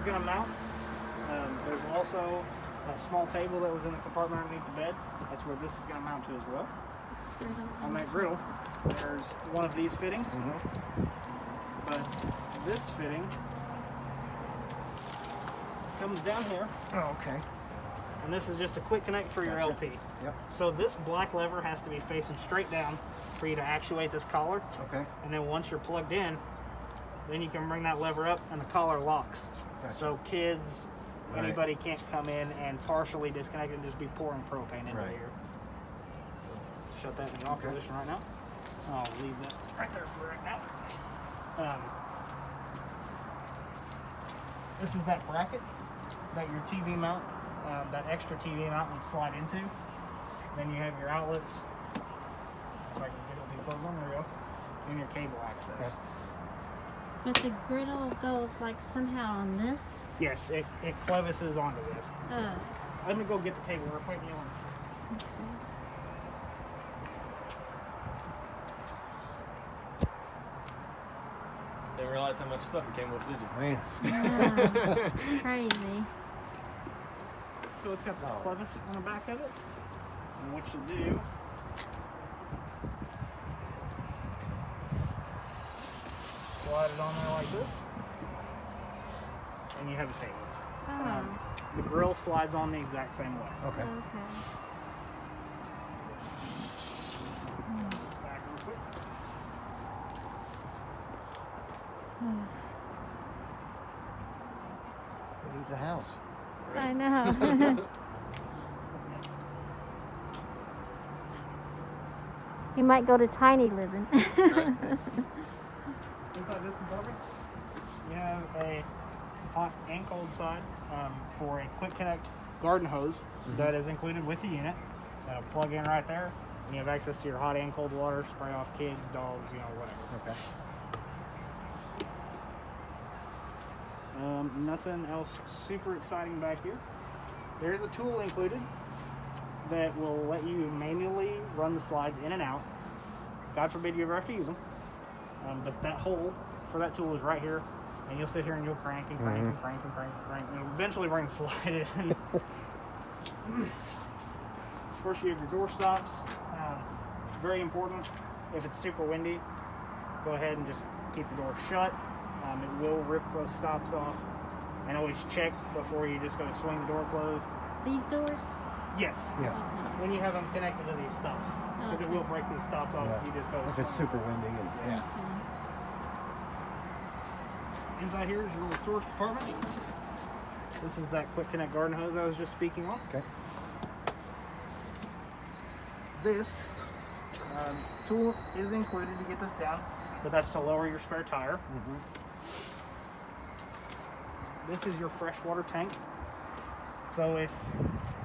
going to mount. There's also a small table that was in the compartment underneath the bed. That's where this is going to mount to as well. On that griddle, there's one of these fittings, but this fitting comes down here. Oh, okay. And this is just a quick connect for your LP. Yep. So this black lever has to be facing straight down for you to actuate this collar. Okay. And then once you're plugged in, then you can bring that lever up and the collar locks. Gotcha. So kids, anybody can't come in and partially disconnect and just be pouring propane into here. So shut that in the off position right now. I'll leave that right there for right now. This is that bracket that your TV mount, that extra TV mount would slide into. Then you have your outlets. If I can get it plugged on, there we go. And your cable access. Okay. But the griddle goes like somehow on this? Yes, it clevises onto this. Oh. Let me go get the table real quick. Okay. Didn't realize how much stuff it came with, did you? Man. Crazy. So it's got this clevis on the back of it. And what you do, slide it on there like this. And you have a table. Oh. The grill slides on the exact same way. Okay. Okay. This back real quick. It needs a house. I know. You might go to tiny living. Inside this compartment, you have a hot and cold side for a quick connect garden hose that is included with the unit. That'll plug in right there. And you have access to your hot and cold water, spray off kids, dogs, whatever. Okay. Nothing else super exciting back here. There's a tool included that will let you manually run the slides in and out. God forbid you ever have to use them. But that hole for that tool is right here. And you'll sit here and you'll crank and crank and crank and crank and crank. And eventually bring the slide in. Of course, you have your door stops. Very important. If it's super windy, go ahead and just keep the door shut. It will rip those stops off. And always check before you just go swing the door closed. These doors? Yes. Yeah. Okay. When you have them connected to these stops. Because it will break these stops off if you just go If it's swing. super windy and Okay. Inside here is your little storage compartment. This is that quick connect garden hose I was just speaking on. Okay. This tool is included to get this down, but that's to lower your spare tire. This is your freshwater tank. So if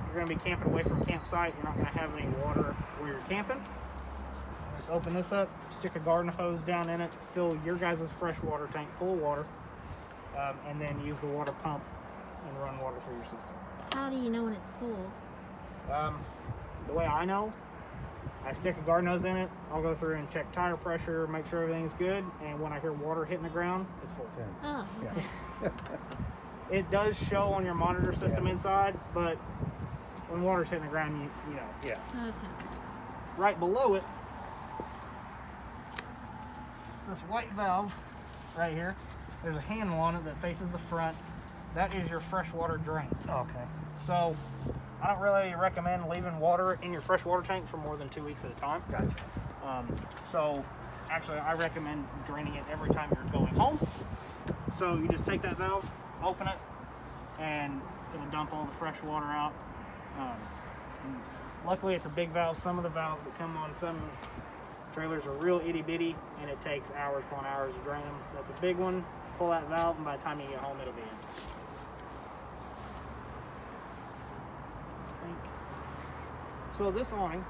you're going to be camping away from a campsite, you're not going to have any water where you're camping. Just open this up, stick a garden hose down in it, fill your guys' freshwater tank full of water, and then use the water pump and run water through your system. How do you know when it's full? The way I know, I stick a garden hose in it, I'll go through and check tire pressure, make sure everything's good, and when I hear water hitting the ground, it's full. Oh, okay. It does show on your monitor system inside, but when water's hitting the ground, you know. Yeah. Okay. Right below it, this white valve right here, there's a handle on it that faces the front. That is your freshwater drain. Okay. So I don't really recommend leaving water in your freshwater tank for more than 2 weeks at a time. Gotcha. So actually I recommend draining it every time you're going home. So you just take that valve, open it, and it'll dump all the fresh water out. Luckily it's a big valve. Some of the valves that come on some trailers are real itty bitty and it takes hours upon hours to drain them. That's a big one. Pull that valve and by the time you get home it'll be empty. So this awning,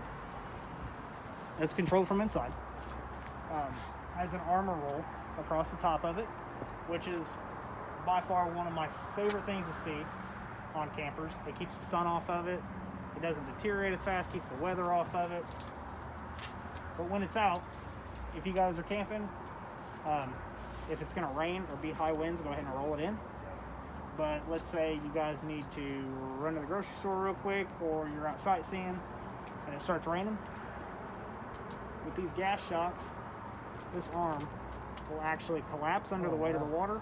it's controlled from inside, has an armor roll across the top of it, which is by far one of my favorite things to see on campers. It keeps the sun off of it. It doesn't deteriorate as fast, keeps the weather off of it. But when it's out, if you guys are camping, if it's going to rain or be high winds, go ahead and roll it in. but let's say you guys need to run to the grocery store real quick, or you're out sightseeing and it starts raining. With these gas shocks, this arm will actually collapse under the weight of the water,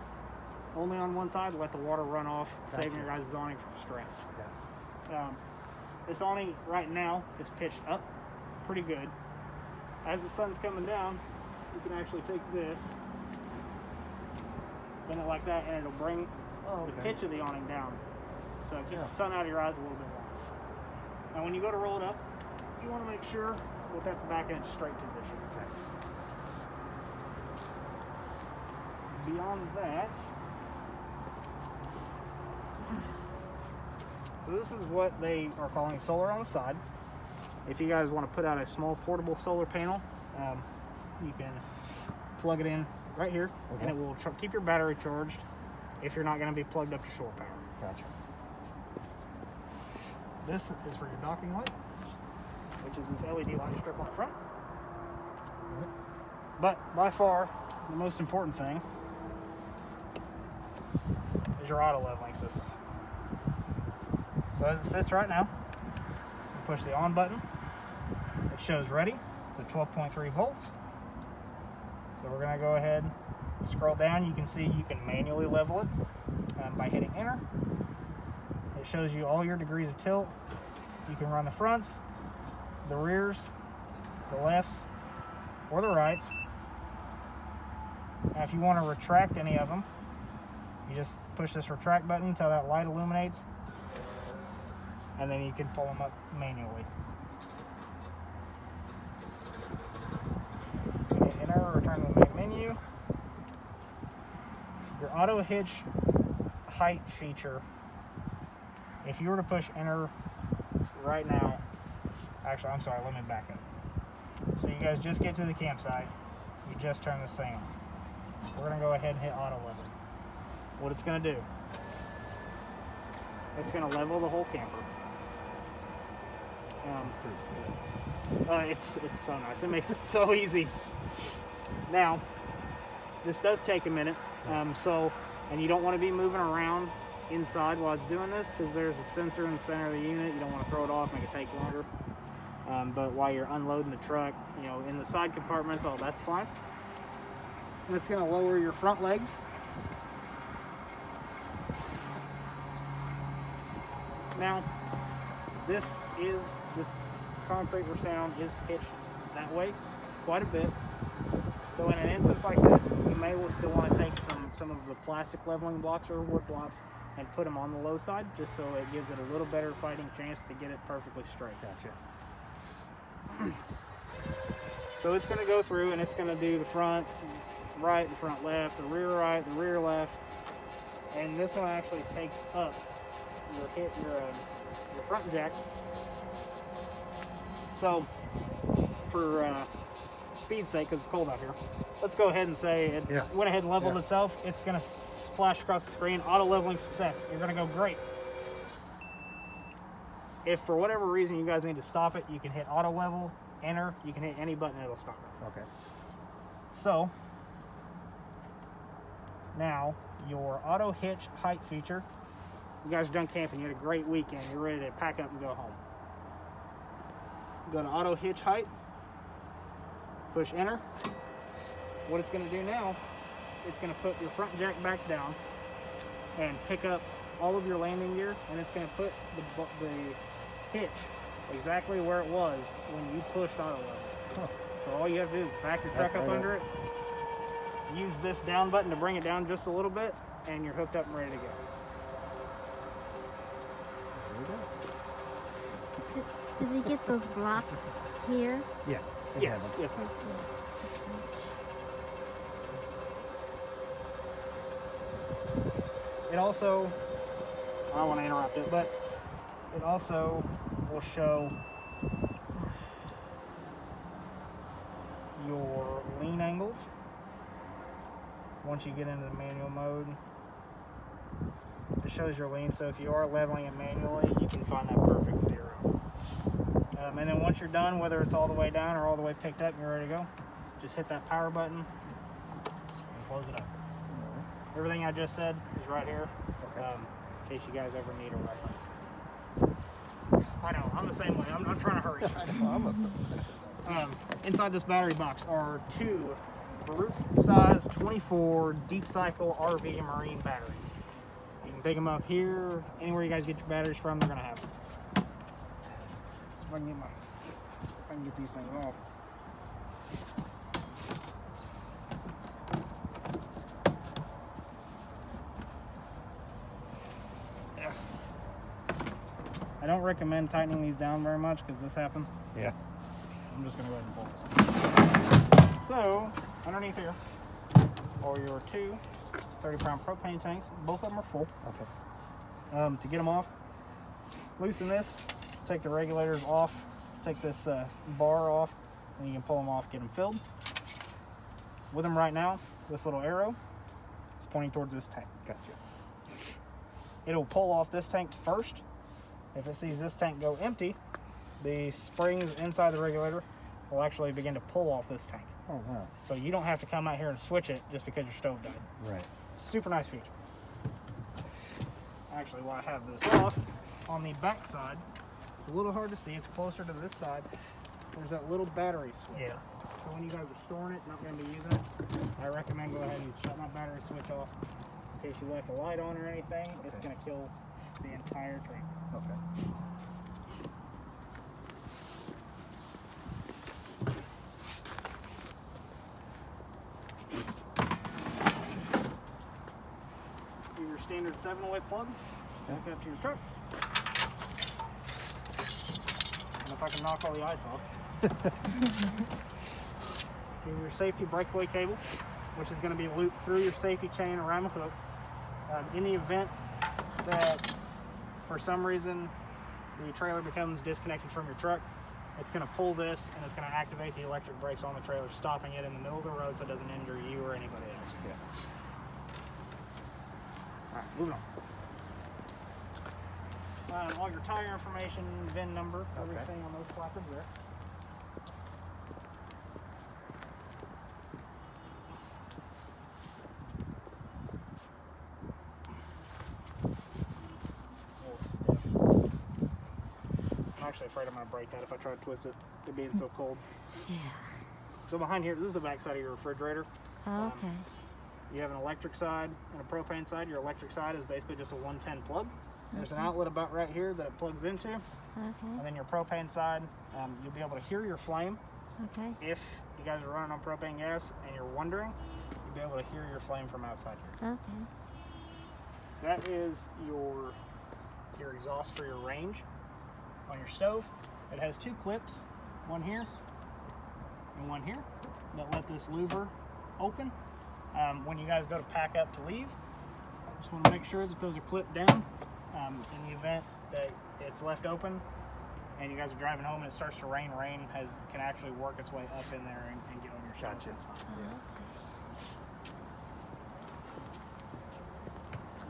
only on one side, let the water run off, saving your guys' awning from stress. This awning right now is pitched up pretty good. As the sun's coming down, you can actually take this, bend it like that, and it'll bring the pitch of the awning down. So it keeps the sun out of your eyes a little bit longer. Now when you go to roll it up, you want to make sure that that's back in its straight position. Beyond that, so this is what they are calling solar on the side. If you guys want to put out a small portable solar panel, you can plug it in right here, and it will keep your battery charged if you're not going to be plugged up to shore power. Gotcha. This is for your docking lights, which is this LED light strip on the front. But by far, the most important thing is your auto leveling system. So as it sits right now, you push the on button. It shows ready. It's at 12.3 volts. So we're going to go ahead and scroll down. You can see you can manually level it by hitting enter. It shows you all your degrees of tilt. You can run the fronts, the rears, the lefts, or the rights. Now if you want to retract any of them, you just push this retract button until that light illuminates, and then you can pull them up manually. Hit enter, return to the main menu. Your auto hitch height feature, if you were to push enter right now, actually I'm sorry, let me back up. So you guys just get to the campsite, you just turn this thing on. We're going to go ahead and hit auto level. What it's going to do, it's going to level the whole camper. It's pretty sweet. It's so nice. It makes it so easy. Now, this does take a minute, and you don't want to be moving around inside while it's doing this, because there's a sensor in the center of the unit. You don't want to throw it off, make it take longer. But while you're unloading the truck, in the side compartments, that's fine. And it's going to lower your front legs. Now, this concrete we're standing on is pitched that way quite a bit. So in an instance like this, you may still want to take some of the plastic leveling blocks or wood blocks and put them on the low side, just so it gives it a little better fighting chance to get it perfectly straight. Gotcha. So it's going to go through and it's going to do the front right, the front left, the rear right, the rear left, and this one actually takes up your front jack. So for speed's sake, because it's cold out here, let's go ahead and say it went ahead and leveled itself. It's going to flash across the screen, auto leveling success. You're going to go great. If for whatever reason you guys need to stop it, you can hit auto level, enter, you can hit any button, it'll stop it. Okay. So now your auto hitch height feature, you guys are done camping, you had a great weekend, you're ready to pack up and go home. Go to auto hitch height, push enter. What it's going to do now, it's going to put your front jack back down and pick up all of your landing gear, and it's going to put the hitch exactly where it was when you pushed auto level. So all you have to do is back your truck up under it, use this down button to bring it down just a little bit, and you're hooked up and ready to go. Does he get those blocks here? Yeah. Yes, yes, ma'am. It also, I don't want to interrupt it, but it also will show your lean angles once you get into the manual mode. It shows your lean, so if you are leveling it manually, you can find that perfect zero. And then once you're done, whether it's all the way down or all the way picked up and you're ready to go, just hit that power button and close it up. Everything I just said is right here. Okay. in case you guys ever need a reference. I know, I'm the same way. I'm trying to hurry. Inside this battery box are 2 brute size 24 deep cycle RV and marine batteries. You can pick them up here, anywhere you guys get your batteries from, they're gonna have them. If I can get these things off. Yeah. I don't recommend tightening these down very much because this happens. Yeah. I'm just gonna go ahead and pull this out. So, underneath here are your 2 30-pound propane tanks. Both of them are full. Okay. To get them off, loosen this, take the regulators off, take this bar off, and you can pull them off, get them filled. With them right now, this little arrow is pointing towards this tank. Gotcha. It'll pull off this tank first. If it sees this tank go empty, the springs inside the regulator will actually begin to pull off this tank. Oh, wow. So you don't have to come out here and switch it just because your stove died. Right. Super nice feature. Actually, while I have this off, on the back side, it's a little hard to see, it's closer to this side, there's that little battery switch. Yeah. So when you guys are storing it, not going to be using it, I recommend go ahead and shut that battery switch off. In case you left a light on or anything, it's going to kill the entire tree. Okay. Your standard 7-way plug, hook up to your truck. And if I can knock all the ice off. Your safety breakaway cable, which is going to be looped through your safety chain around the hook. In the event that for some reason the trailer becomes disconnected from your truck, it's going to pull this and it's going to activate the electric brakes on the trailer, stopping it in the middle of the road so it doesn't injure you or anybody else. Yeah. Alright, moving on. All your tire information, VIN number, everything on those placards there. I'm actually afraid I'm going to break that if I try to twist it, it being so cold. Yeah. So behind here, this is the back side of your refrigerator. Okay. You have an electric side and a propane side. Your electric side is basically just a 110 plug. There's an outlet about right here that it plugs into. And then your propane side, you'll be able to hear your flame. Okay. If you guys are running on propane gas and you're wondering, you'll be able to hear your flame from outside here. Okay. That is your exhaust for your range on your stove. It has 2 clips, one here and one here, that let this louver open. When you guys go to pack up to leave, just want to make sure that those are clipped down. In the event that it's left open and you guys are driving home and it starts to rain, can actually work its way up in there and get on your stove inside.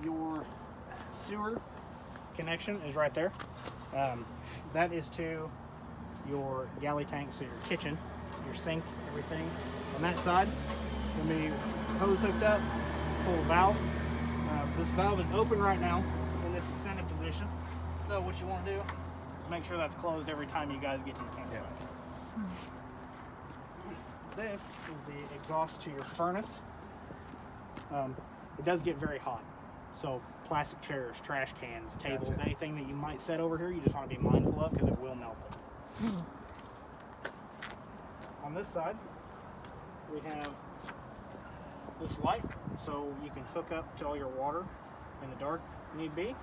Your sewer connection is right there. That is to your galley tank, so your kitchen, your sink, everything. On that side, going to be hose hooked up, pull a valve. This valve is open right now in this extended position. So what you want to do is make sure that's closed every time you guys get to the campsite. This is the exhaust to your furnace. It does get very hot. So plastic chairs, trash cans, tables, anything that you might set over here, you just want to be mindful of because it will melt them. On this side, we have this light, so you can hook up to all your water in the dark need be.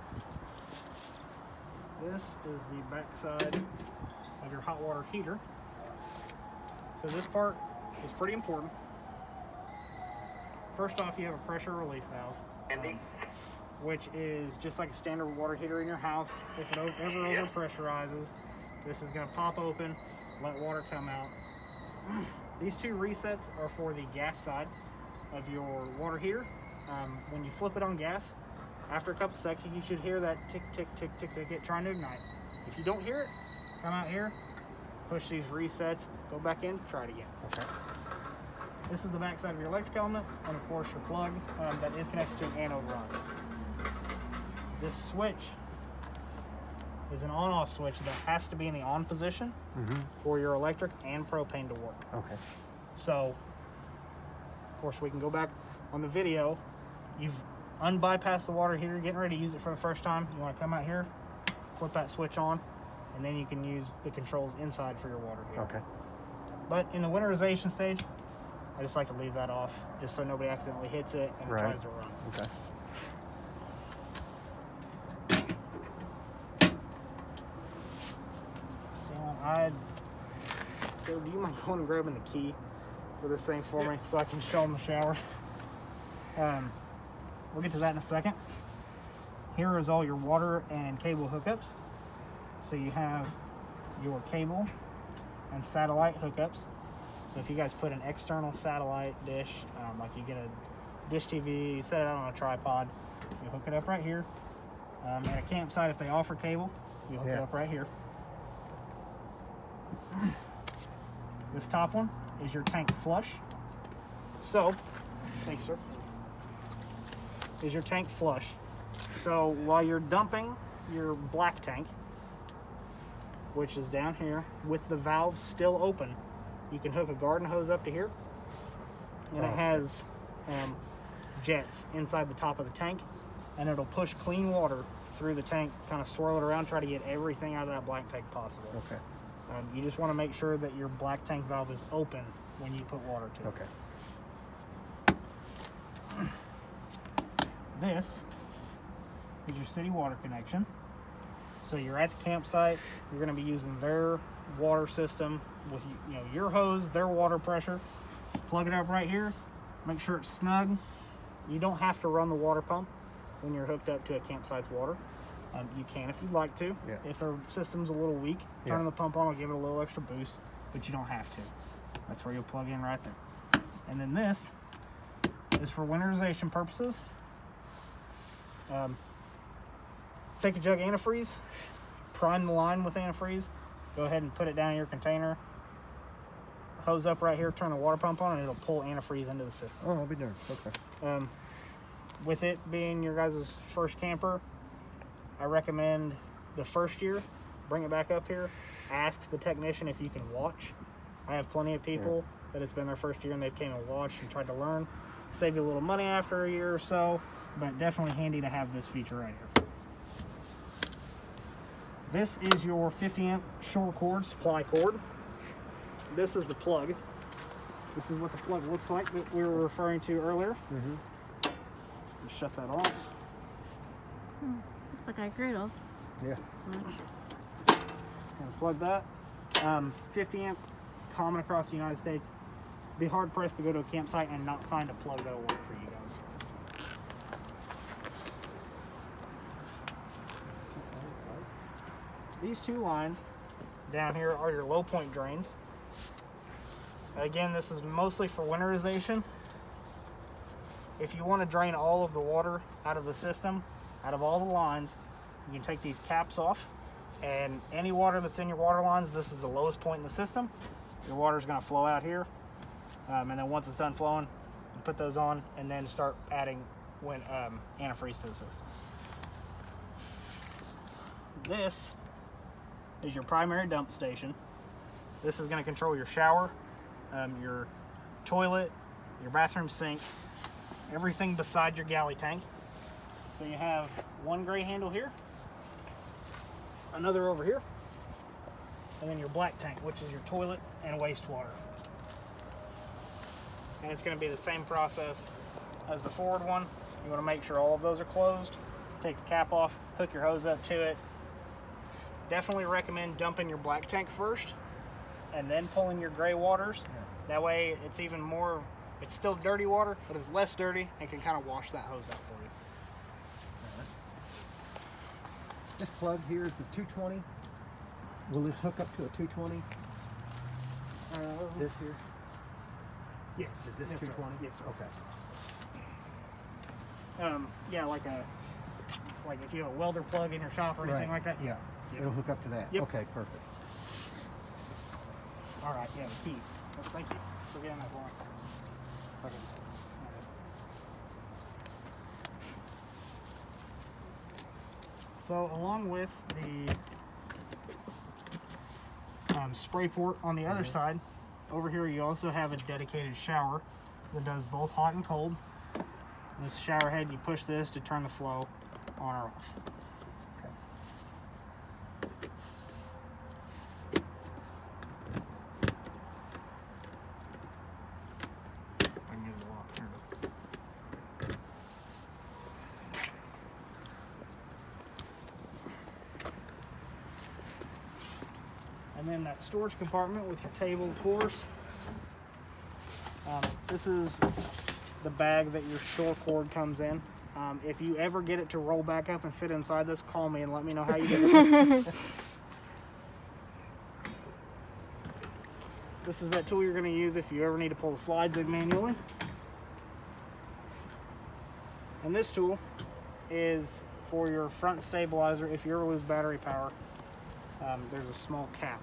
This is the back side of your hot water heater. So this part is pretty important. First off, you have a pressure relief valve, which is just like a standard water heater in your house. If it ever overpressurizes, this is going to pop open, let water come out. These 2 resets are for the gas side of your water heater. When you flip it on gas, after a couple seconds, you should hear that tick, tick, tick, tick, tick, tick, trying to ignite. If you don't hear it, come out here, push these resets, go back in, try it again. Okay. This is the back side of your electric element, and of course your plug that is connected to an anode rod. This switch is an on-off switch that has to be in the on position for your electric and propane to work. Okay. So, of course, we can go back on the video. You've unbypassed the water heater, getting ready to use it for the first time. You want to come out here, flip that switch on, and then you can use the controls inside for your water heater. Okay. But in the winterization stage, I just like to leave that off, just so nobody accidentally hits it and Right. tries to run. Okay. Joe, do you mind going and grabbing the key for this thing for me so I can show them the shower? We'll get to that in a second. Here is all your water and cable hookups. So you have your cable and satellite hookups. So if you guys put an external satellite dish, like you get a dish TV, you set it out on a tripod, you hook it up right here. At a campsite, if they offer cable, you hook it up right here. This top one is your tank flush. So, thanks, sir. Is your tank flush. So while you're dumping your black tank, which is down here, with the valve still open, you can hook a garden hose up to here, and it has jets inside the top of the tank, and it'll push clean water through the tank, kind of swirl it around, try to get everything out of that black tank possible. Okay. You just want to make sure that your black tank valve is open when you put water to it. Okay. This is your city water connection. So you're at the campsite, you're going to be using their water system with your hose, their water pressure. Plug it up right here, make sure it's snug. You don't have to run the water pump when you're hooked up to a campsite's water. You can if you'd like to. Yeah. If the system's a little weak, turning the pump on will give it a little extra boost, but you don't have to. That's where you'll plug in right there. And then this is for winterization purposes. Take a jug of antifreeze, prime the line with antifreeze, go ahead and put it down in your container, hose up right here, turn the water pump on, and it'll pull antifreeze into the system. Oh, I'll be darned. Okay. With it being your guys' first camper, I recommend the first year, bring it back up here, ask the technician if you can watch. I have plenty of people that it's been their first year and they've came and watched and tried to learn. Save you a little money after a year or so, but definitely handy to have this feature right here. This is your 50 amp shore cord, supply cord. This is the plug. This is what the plug looks like that we were referring to earlier. Just shut that off. Looks like a griddle. Yeah. And plug that. 50 amp, common across the United States. Be hard pressed to go to a campsite and not find a plug that'll work for you guys. These two lines down here are your low point drains. Again, this is mostly for winterization. If you want to drain all of the water out of the system, out of all the lines, you can take these caps off, and any water that's in your water lines, this is the lowest point in the system. Your water is going to flow out here, and then once it's done flowing, you put those on and then start adding antifreeze to the system. This is your primary dump station. This is going to control your shower, your toilet, your bathroom sink, everything beside your galley tank. So you have one gray handle here, another over here, and then your black tank, which is your toilet and wastewater. And it's going to be the same process as the forward one. You want to make sure all of those are closed. Take the cap off, hook your hose up to it. Definitely recommend dumping your black tank first and then pulling your gray waters. That way it's even more, it's still dirty water, but it's less dirty and can kind of wash that hose out for you. This plug here is the 220. Will this hook up to a 220? This here? Yes. Is this yes, 220? Sir. Yes, sir. Okay. Yeah, like if you have a welder plug in your shop or anything like that. Yeah. It'll hook up to that. Yep. Okay, perfect. All right, yeah, the key. Well, thank you for getting that going. Okay. So along with the spray port on the other side, over here you also have a dedicated shower that does both hot and cold. This shower head, you push this to turn the flow on or off. I can get it locked here. And then that storage compartment with your table, of course. This is the bag that your shore cord comes in. If you ever get it to roll back up and fit inside this, call me and let me know how you did it. This is that tool you're going to use if you ever need to pull the slides in manually. And this tool is for your front stabilizer. If you ever lose battery power, there's a small cap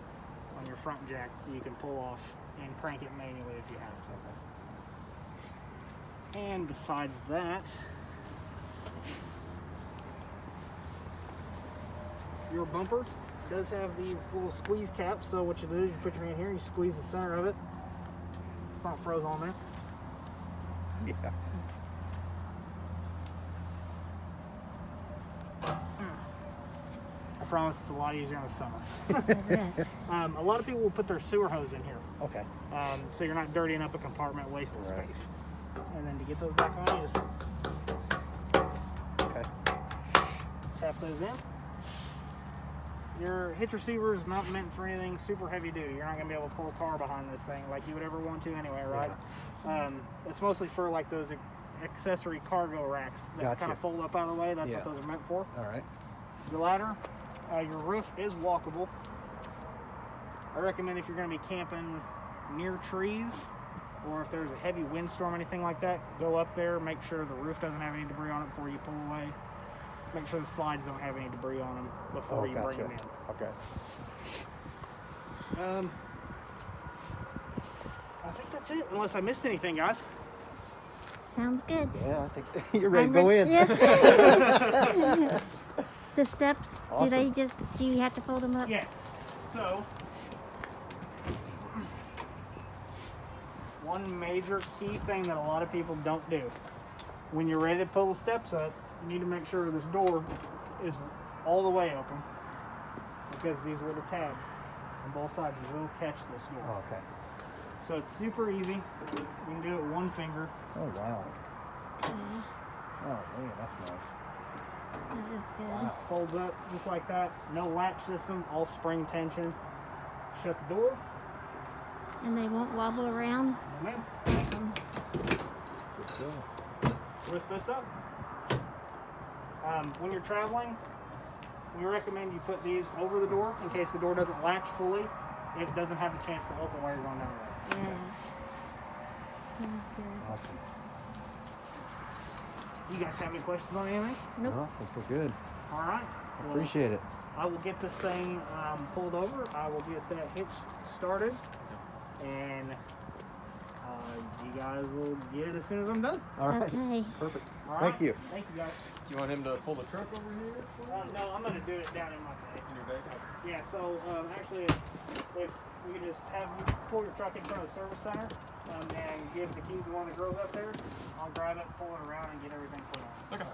on your front jack that you can pull off and crank it manually if you have to. And besides that, your bumper does have these little squeeze caps. So what you do is you put your hand here, you squeeze the center of it. It's not froze on there. Yeah. I promise it's a lot easier in the summer. A lot of people will put their sewer hose in here. Okay. So you're not dirtying up a compartment, wasting Right. space. And then to get those back on, you just Okay. tap those in. Your hitch receiver is not meant for anything super heavy duty. You're not going to be able to pull a car behind this thing like you would ever want to anyway, right? It's mostly for like those accessory cargo racks that Gotcha. kind of fold up out of the way. That's Yeah. what those are meant for. All right. Your ladder, your roof is walkable. I recommend if you're going to be camping near trees or if there's a heavy windstorm or anything like that, go up there, make sure the roof doesn't have any debris on it before you pull away. Make sure the slides don't have any debris on them before you bring them in. Okay. I think that's it, unless I missed anything, guys. Sounds good. Yeah, I think you're ready to I'm go in. Yes. The steps, Awesome. do you have to fold them up? Yes. So, one major key thing that a lot of people don't do. When you're ready to pull the steps up, you need to make sure this door is all the way open because these little tabs on both sides will catch this door. Oh, okay. So it's super easy. You can do it with one finger. Oh, wow. Okay, Oh, man, that's nice. that is good. Folds up just like that. No latch system, all spring tension. Shut the door. And they won't wobble around? Amen. Awesome. Good deal. Lift this up. When you're traveling, we recommend you put these over the door in case the door doesn't latch fully. It doesn't have a chance to open while you're going down the road. Yeah. Sounds good. Awesome. You guys have any questions on anything? Nope. No, I think we're good. All right. Well, Appreciate it. I will get this thing pulled over. I will get that hitch started, and you guys will get it as soon as I'm done. All right. Okay. Perfect. All right? Thank you. Thank you, guys. Do you want him to pull the truck over here? No, I'm going to do it down in my bag. In your bag? Yeah, so actually, if we could just have you pull your truck in front of the service center and give the keys to one of the girls up there, I'll grab it, pull it around, and get everything put on. Okay.